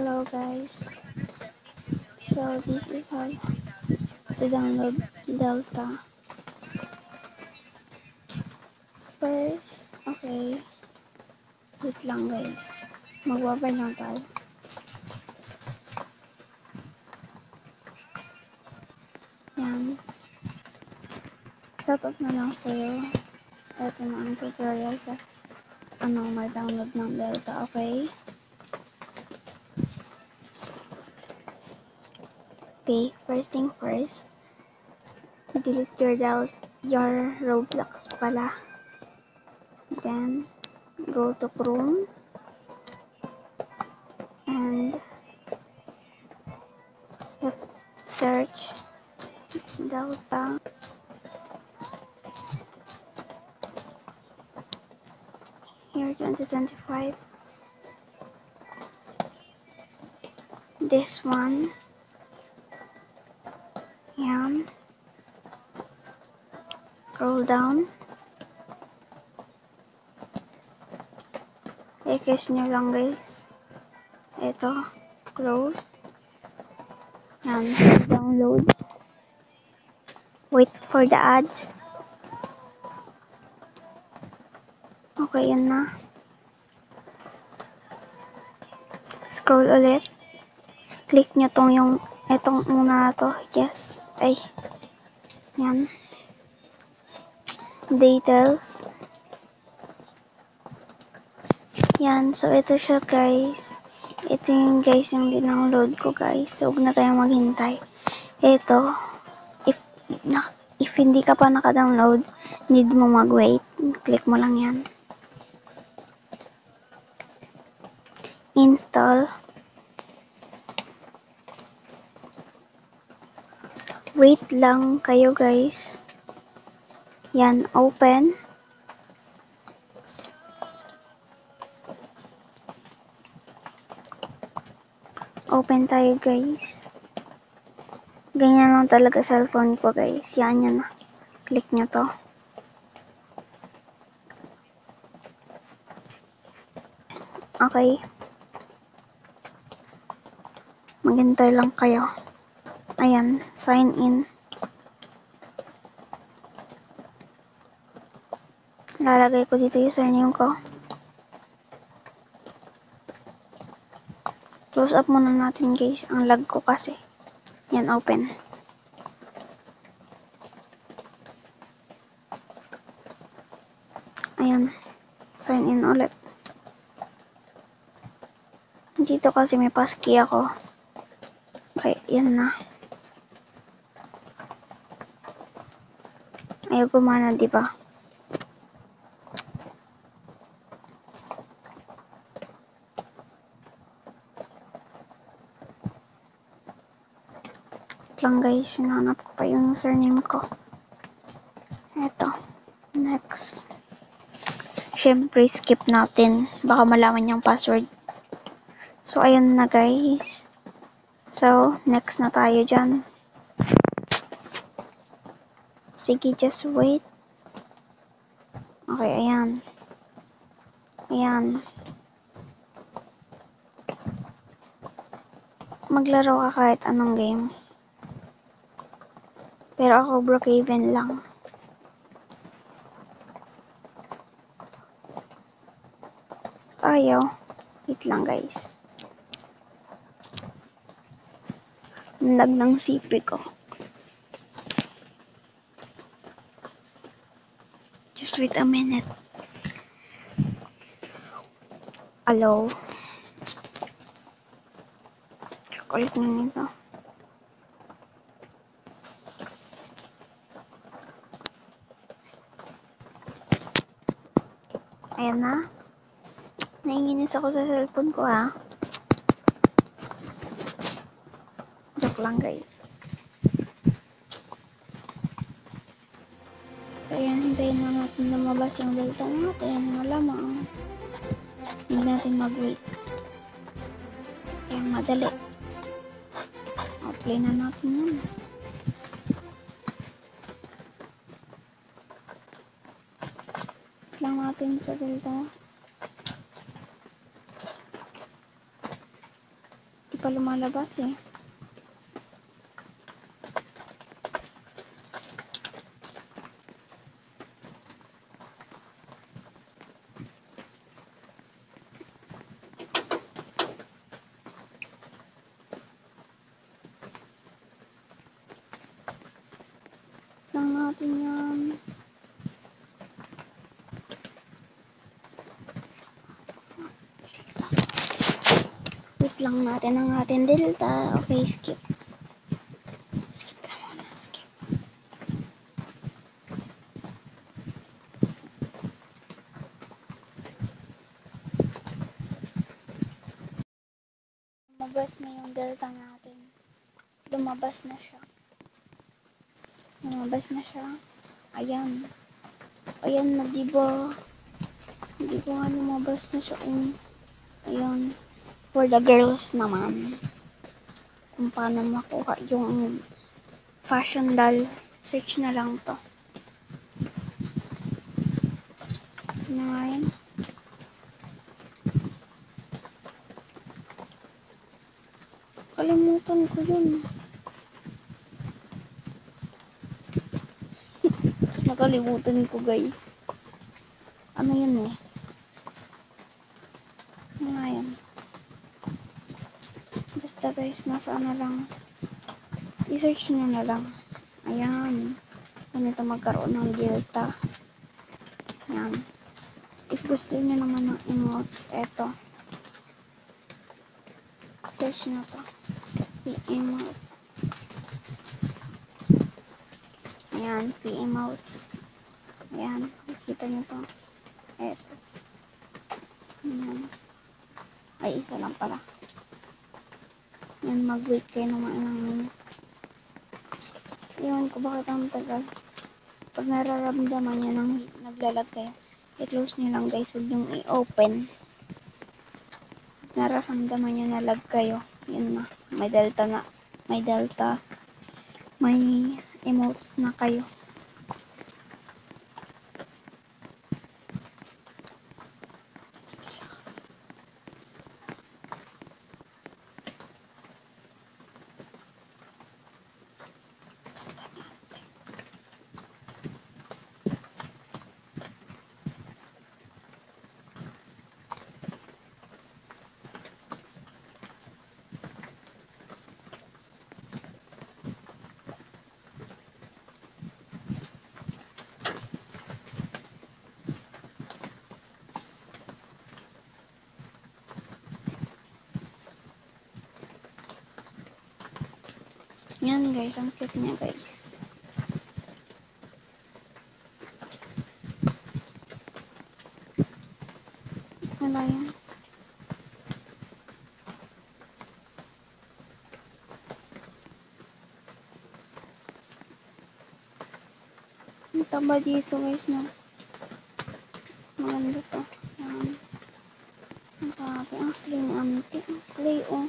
Hello guys, so this is how to download Delta. First, okay, wait lang guys, magbabay lang tayo. Yan, shoutout na lang sa'yo. Ito na ang tutorial sa mag-download ng Delta, okay? Okay, first thing first, delete your Roblox pala. Then, go to Chrome and let's search Delta. Here 2025. This one. Yan. Scroll down. I-guess nyo lang guys. Ito. Close. Yan. Download. Wait for the ads. Okay, yan na. Scroll ulit. Click nyo itong una na to. Yes. Ay. Yan. Details. Yan. So, ito siya guys. Ito yung guys yung dinownload ko guys. So, huwag na tayong maghintay. Ito. If hindi ka pa naka-download, need mo mag-wait. Click mo lang yan. Install. Wait lang kayo guys. Yan, open. Open tayo guys. Ganyan lang talaga cellphone ko guys. Yan na. Click nyo to. Okay. Maghintay lang kayo. Ayan, sign in. Lalagay ko dito username ko. Close up muna natin guys. Ang lag ko kasi. Yan, open. Ayan. Sign in ulit. Dito kasi may passkey ako. Okay, yan na. Ayaw gumana, diba? Lang guys, sinanap ko pa yung username ko. Eto. Next. Siyempre, skip natin. Baka malaman yung password. So, ayun na guys. So, next na tayo dyan. Sige, just wait. Okay, ayan. Ayan. Maglaro ka kahit anong game. Pero ako Brookhaven lang. Ayaw. Wait lang guys. Lag ng CP ko. Just wait a minute. Hello. Kulit na nito. Ayan na. Naiinis ako sa cellphone ko ha. Joke lang guys. So ayan, hintayin na natin lumabas yung Delta natin. Malamang. Hindi natin mag-wait. Kaya madali. Play na natin yan. Wait lang natin sa Delta. pa lumalabas eh. Lang natin yan. Wait lang natin ang ating delta. Okay, skip. Skip na muna, skip. Lumabas na yung delta natin. Lumabas na siya. Lumabas na siya. Ayan. Ayan na, diba? Diba nga lumabas na siya. Ayan. For the girls naman. Kung paano makuha yung fashion doll. Search na lang to. Sino nga yan? Kalimutan ko yun. Nakalimutan ko, guys. Ano yun eh? Ano nga yan? Basta guys, nasa ano lang. I-search nyo na lang. Ayan. Ganito magkaroon ng delta. Ayan. If gusto nyo naman ng emotes, eto. Search na to. P-emote. Ayan, P-emotes. Ayan, nakikita nyo to. Eto. Ayan. Ay, isa lang pala. Ayan, mag-wait kayo naman ng minutes. Iwan ko bakit ang tagal. Pag nararamdaman nyo nang naglalag kayo, i-close nyo lang guys, huwag nyo i-open. Nararamdaman nyo na lag kayo, yun na, may delta na, may delta, may emotes na kayo. Yan guys, ang cute niya guys. Wala yan. Ang taba dito guys na. Maganda to. Yan. Ang grabe. Ang slay ni auntie. Ang slay oh.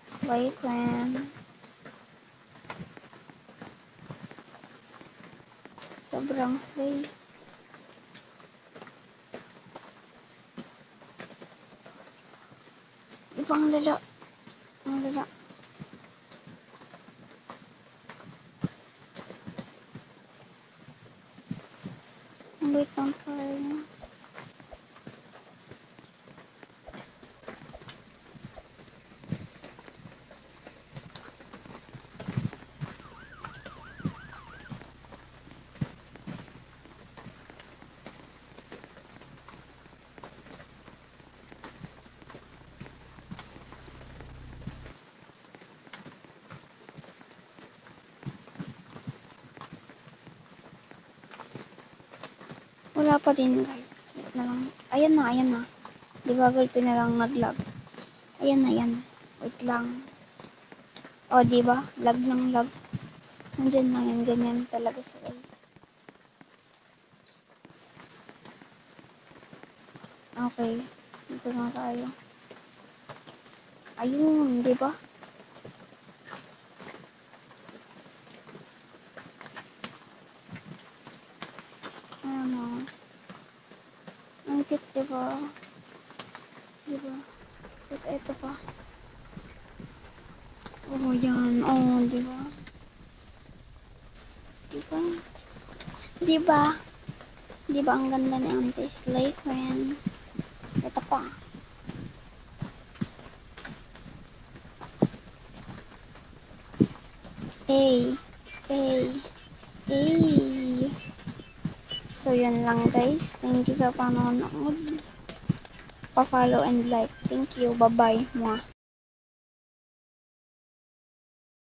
Slay clan. Sobrang slay. Di ba ang lala? Ang lala. Ang wait ang fire niya. Wala pa din guys. Wait na lang. Ayan na, ayan na. Di ba girl na lang nag-lag. Ayan na, yan. Wait lang. O, di ba? Lag ng lag. Nandyan lang yan. Ganyan talaga sa guys. Okay. Dito na tayo. Ayun, di ba? Ano? Ang cute, di ba? Di ba? Tapos ito pa. Oh, yan. Oh, di ba? Di ba? Di ba? Di ba ang ganda ni Auntie Slay Queen? Ito pa. Ay. Ay. Ay. So, yun lang guys. Thank you sa panonood. Pa-follow and like. Thank you. Bye-bye. Mwah.